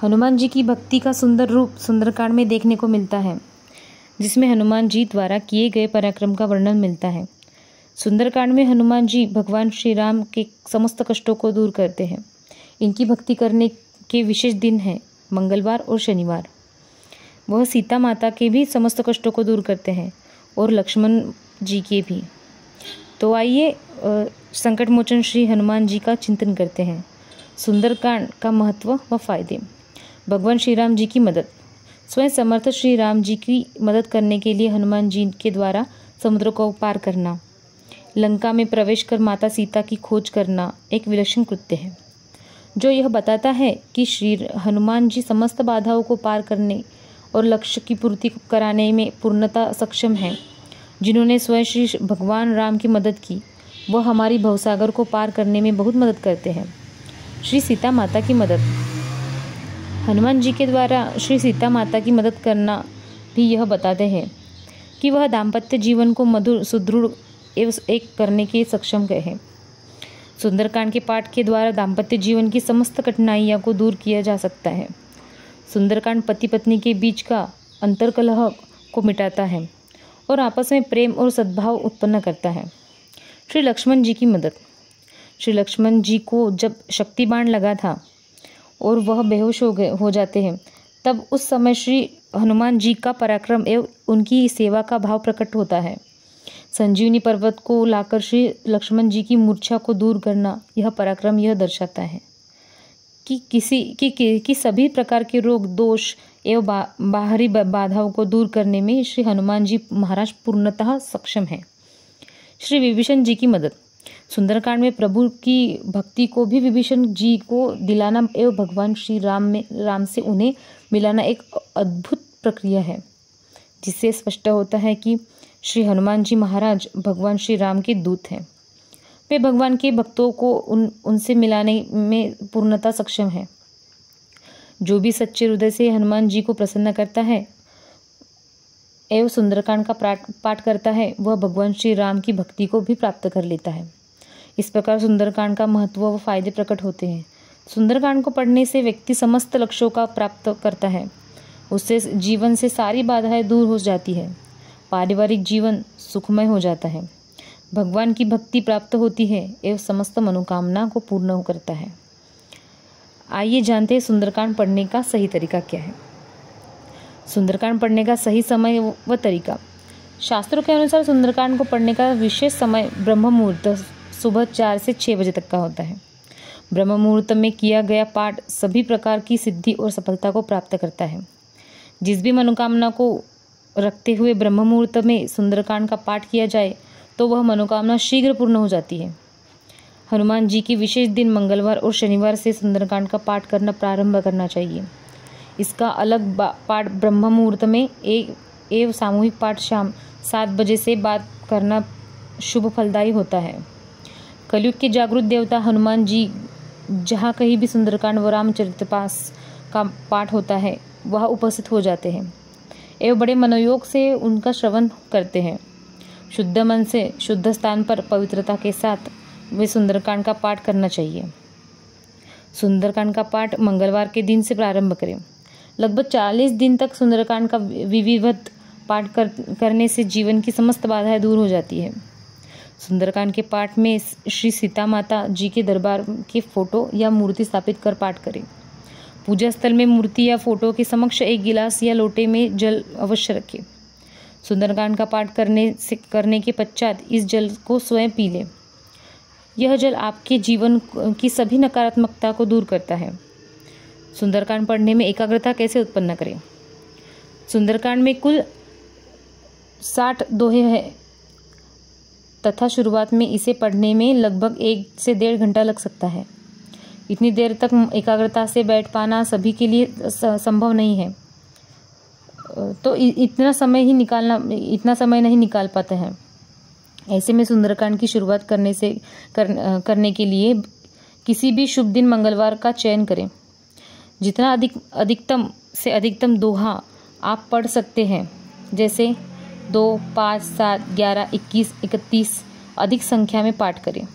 हनुमान जी की भक्ति का सुंदर रूप सुंदरकांड में देखने को मिलता है, जिसमें हनुमान जी द्वारा किए गए पराक्रम का वर्णन मिलता है। सुंदरकांड में हनुमान जी भगवान श्री राम के समस्त कष्टों को दूर करते हैं। इनकी भक्ति करने के विशेष दिन हैं मंगलवार और शनिवार। वह सीता माता के भी समस्त कष्टों को दूर करते हैं और लक्ष्मण जी के भी। तो आइए संकट मोचन श्री हनुमान जी का चिंतन करते हैं। सुंदरकांड का महत्व व फायदे। भगवान श्री राम जी की मदद। स्वयं समर्थ श्री राम जी की मदद करने के लिए हनुमान जी के द्वारा समुद्र को पार करना, लंका में प्रवेश कर माता सीता की खोज करना एक विलक्षण कृत्य है, जो यह बताता है कि श्री हनुमान जी समस्त बाधाओं को पार करने और लक्ष्य की पूर्ति कराने में पूर्णतः सक्षम हैं। जिन्होंने स्वयं श्री भगवान राम की मदद की, वह हमारी भवसागर को पार करने में बहुत मदद करते हैं। श्री सीता माता की मदद। हनुमान जी के द्वारा श्री सीता माता की मदद करना भी यह बताते हैं कि वह दाम्पत्य जीवन को मधुर, सुदृढ़ एवं एक करने के सक्षम हैं। सुंदरकांड के पाठ के द्वारा दाम्पत्य जीवन की समस्त कठिनाइयों को दूर किया जा सकता है। सुंदरकांड पति पत्नी के बीच का अंतर्कलह को मिटाता है और आपस में प्रेम और सद्भाव उत्पन्न करता है। श्री लक्ष्मण जी की मदद। श्री लक्ष्मण जी को जब शक्ति बाण लगा था और वह बेहोश हो जाते हैं, तब उस समय श्री हनुमान जी का पराक्रम एवं उनकी सेवा का भाव प्रकट होता है। संजीवनी पर्वत को लाकर श्री लक्ष्मण जी की मूर्छा को दूर करना, यह पराक्रम यह दर्शाता है कि सभी प्रकार के रोग, दोष एवं बाहरी बाधाओं को दूर करने में श्री हनुमान जी महाराज पूर्णतः सक्षम हैं। श्री विभीषण जी की मदद। सुंदरकांड में प्रभु की भक्ति को भी विभीषण जी को दिलाना एवं भगवान श्री राम से उन्हें मिलाना एक अद्भुत प्रक्रिया है, जिससे स्पष्ट होता है कि श्री हनुमान जी महाराज भगवान श्री राम के दूत हैं। वे भगवान के भक्तों को उनसे मिलाने में पूर्णतः सक्षम है। जो भी सच्चे हृदय से हनुमान जी को प्रसन्न करता है एवं सुंदरकांड का पाठ करता है, वह भगवान श्री राम की भक्ति को भी प्राप्त कर लेता है। इस प्रकार सुंदरकांड का महत्व व फायदे प्रकट होते हैं। सुंदरकांड को पढ़ने से व्यक्ति समस्त लक्ष्यों का प्राप्त करता है। उससे जीवन से सारी बाधाएं दूर हो जाती है। पारिवारिक जीवन सुखमय हो जाता है। भगवान की भक्ति प्राप्त होती है एवं समस्त मनोकामना को पूर्ण करता है। आइए जानते हैं सुंदरकांड पढ़ने का सही तरीका क्या है। सुंदरकांड पढ़ने का सही समय व तरीका। शास्त्रों के अनुसार सुंदरकांड को पढ़ने का विशेष समय ब्रह्म मुहूर्त सुबह 4 से 6 बजे तक का होता है। ब्रह्म मुहूर्त में किया गया पाठ सभी प्रकार की सिद्धि और सफलता को प्राप्त करता है। जिस भी मनोकामना को रखते हुए ब्रह्म मुहूर्त में सुंदरकांड का पाठ किया जाए, तो वह मनोकामना शीघ्र पूर्ण हो जाती है। हनुमान जी के विशेष दिन मंगलवार और शनिवार से सुंदरकांड का पाठ करना प्रारंभ करना चाहिए। इसका अलग पाठ ब्रह्म मुहूर्त में एवं सामूहिक पाठ शाम 7 बजे से बाद करना शुभ फलदायी होता है। कलयुग के जागृत देवता हनुमान जी जहाँ कहीं भी सुंदरकांड व रामचरितमानस का पाठ होता है, वह उपस्थित हो जाते हैं एवं बड़े मनोयोग से उनका श्रवण करते हैं। शुद्ध मन से शुद्ध स्थान पर पवित्रता के साथ वे सुंदरकांड का पाठ करना चाहिए। सुंदरकांड का पाठ मंगलवार के दिन से प्रारंभ करें। लगभग 40 दिन तक सुंदरकांड का विधिवत पाठ करने से जीवन की समस्त बाधाएं दूर हो जाती है। सुंदरकांड के पाठ में श्री सीता माता जी के दरबार के फोटो या मूर्ति स्थापित कर पाठ करें। पूजा स्थल में मूर्ति या फोटो के समक्ष एक गिलास या लोटे में जल अवश्य रखें। सुंदरकांड का पाठ करने के पश्चात इस जल को स्वयं पी लें। यह जल आपके जीवन की सभी नकारात्मकता को दूर करता है। सुंदरकांड पढ़ने में एकाग्रता कैसे उत्पन्न करें। सुंदरकांड में कुल 60 दोहे हैं तथा शुरुआत में इसे पढ़ने में लगभग 1 से 1.5 घंटा लग सकता है। इतनी देर तक एकाग्रता से बैठ पाना सभी के लिए संभव नहीं है, तो इतना समय नहीं निकाल पाते हैं। ऐसे में सुंदरकांड की शुरुआत करने के लिए किसी भी शुभ दिन मंगलवार का चयन करें। जितना अधिकतम से अधिकतम दोहा आप पढ़ सकते हैं, जैसे 2, 5, 7, 11, 21, 31 अधिक संख्या में पाठ करें।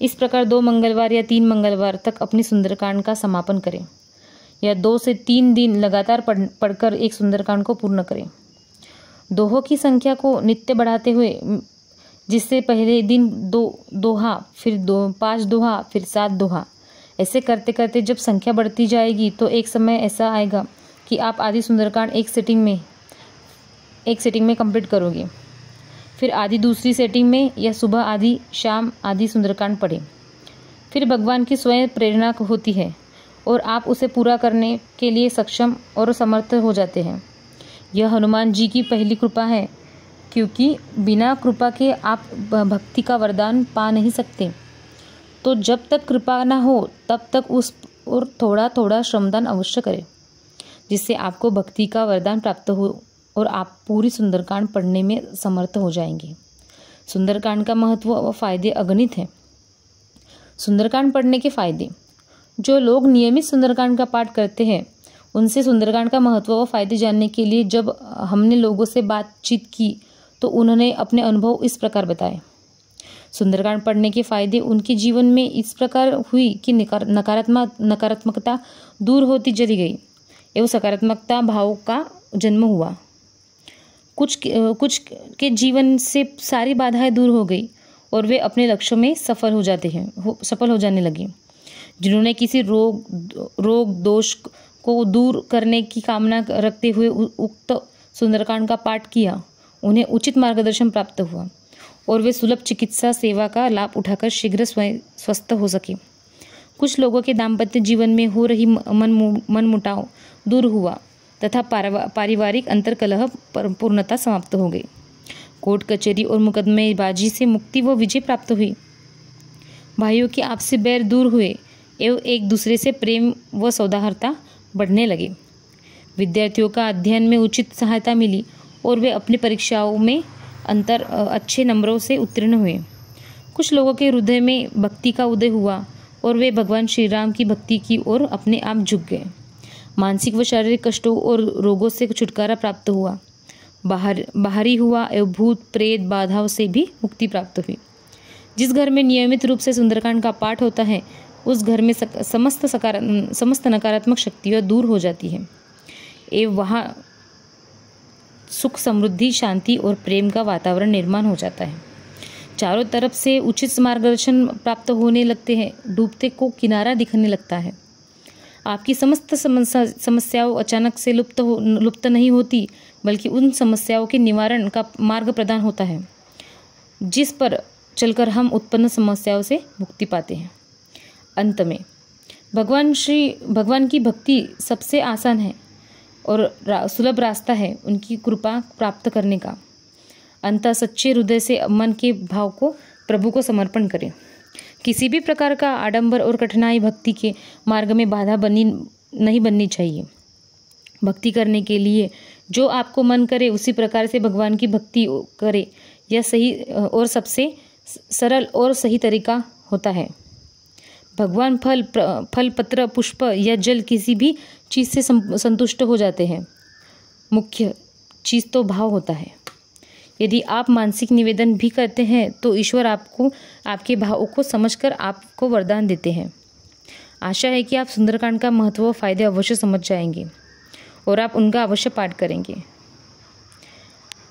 इस प्रकार 2 मंगलवार या 3 मंगलवार तक अपनी सुंदरकांड का समापन करें। या 2 से 3 दिन लगातार पढ़कर एक सुंदरकांड को पूर्ण करें। दोहों की संख्या को नित्य बढ़ाते हुए, जिससे पहले दिन 2 दोहा, फिर 5 दोहा, फिर 7 दोहा, ऐसे करते करते जब संख्या बढ़ती जाएगी तो एक समय ऐसा आएगा कि आप आधी सुंदरकांड एक सिटिंग में कंप्लीट करोगे। फिर आधी दूसरी सेटिंग में, या सुबह आधी शाम आधी सुंदरकांड पढ़ें। फिर भगवान की स्वयं प्रेरणा होती है और आप उसे पूरा करने के लिए सक्षम और समर्थ हो जाते हैं। यह हनुमान जी की पहली कृपा है, क्योंकि बिना कृपा के आप भक्ति का वरदान पा नहीं सकते। तो जब तक कृपा ना हो तब तक उस और थोड़ा थोड़ा श्रमदान अवश्य करें, जिससे आपको भक्ति का वरदान प्राप्त हो और आप पूरी सुंदरकांड पढ़ने में समर्थ हो जाएंगे। सुंदरकांड का महत्व व फायदे अगणित हैं। सुंदरकांड पढ़ने के फायदे। जो लोग नियमित सुंदरकांड का पाठ करते हैं, उनसे सुंदरकांड का महत्व व फायदे जानने के लिए जब हमने लोगों से बातचीत की तो उन्होंने अपने अनुभव इस प्रकार बताए। सुंदरकांड पढ़ने के फायदे उनके जीवन में इस प्रकार हुई कि नकारात्मकता दूर होती चली गई एवं सकारात्मकता भाव का जन्म हुआ। कुछ के जीवन से सारी बाधाएं दूर हो गई और वे अपने लक्ष्य में सफल हो जाने लगे। जिन्होंने किसी रोग दोष को दूर करने की कामना रखते हुए उक्त सुंदरकांड का पाठ किया, उन्हें उचित मार्गदर्शन प्राप्त हुआ और वे सुलभ चिकित्सा सेवा का लाभ उठाकर शीघ्र स्वस्थ हो सके। कुछ लोगों के दाम्पत्य जीवन में हो रही मनमुटाव दूर हुआ तथा पारिवारिक अंतर्कलह पूर्णतः समाप्त हो गई। कोर्ट कचहरी और मुकदमेबाजी से मुक्ति व विजय प्राप्त हुई। भाइयों के आपसी बैर दूर हुए एवं एक दूसरे से प्रेम व सौहार्दता बढ़ने लगे। विद्यार्थियों का अध्ययन में उचित सहायता मिली और वे अपनी परीक्षाओं में अच्छे नंबरों से उत्तीर्ण हुए। कुछ लोगों के हृदय में भक्ति का उदय हुआ और वे भगवान श्री राम की भक्ति की ओर अपने आप झुक गए। मानसिक व शारीरिक कष्टों और रोगों से छुटकारा प्राप्त हुआ। बाहरी हुआ एवं भूत प्रेत बाधाओं से भी मुक्ति प्राप्त हुई। जिस घर में नियमित रूप से सुंदरकांड का पाठ होता है, उस घर में समस्त नकारात्मक शक्तियाँ दूर हो जाती है एवं वहाँ सुख, समृद्धि, शांति और प्रेम का वातावरण निर्माण हो जाता है। चारों तरफ से उचित मार्गदर्शन प्राप्त होने लगते हैं। डूबते को किनारा दिखने लगता है। आपकी समस्त समस्याओं अचानक से लुप्त नहीं होती, बल्कि उन समस्याओं के निवारण का मार्ग प्रदान होता है, जिस पर चलकर हम उत्पन्न समस्याओं से मुक्ति पाते हैं। अंत में भगवान की भक्ति सबसे आसान है और सुलभ रास्ता है उनकी कृपा प्राप्त करने का। अंततः सच्चे हृदय से मन के भाव को प्रभु को समर्पण करें। किसी भी प्रकार का आडंबर और कठिनाई भक्ति के मार्ग में बाधा नहीं बननी चाहिए। भक्ति करने के लिए जो आपको मन करे उसी प्रकार से भगवान की भक्ति करे, यह सही और सबसे सरल और सही तरीका होता है। भगवान फल पत्र पुष्प या जल किसी भी चीज़ से संतुष्ट हो जाते हैं। मुख्य चीज़ तो भाव होता है। यदि आप मानसिक निवेदन भी करते हैं तो ईश्वर आपको आपके भावों को समझकर आपको वरदान देते हैं। आशा है कि आप सुंदरकांड का महत्व व फायदे अवश्य समझ जाएंगे और आप उनका अवश्य पाठ करेंगे।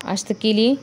आज तक के लिए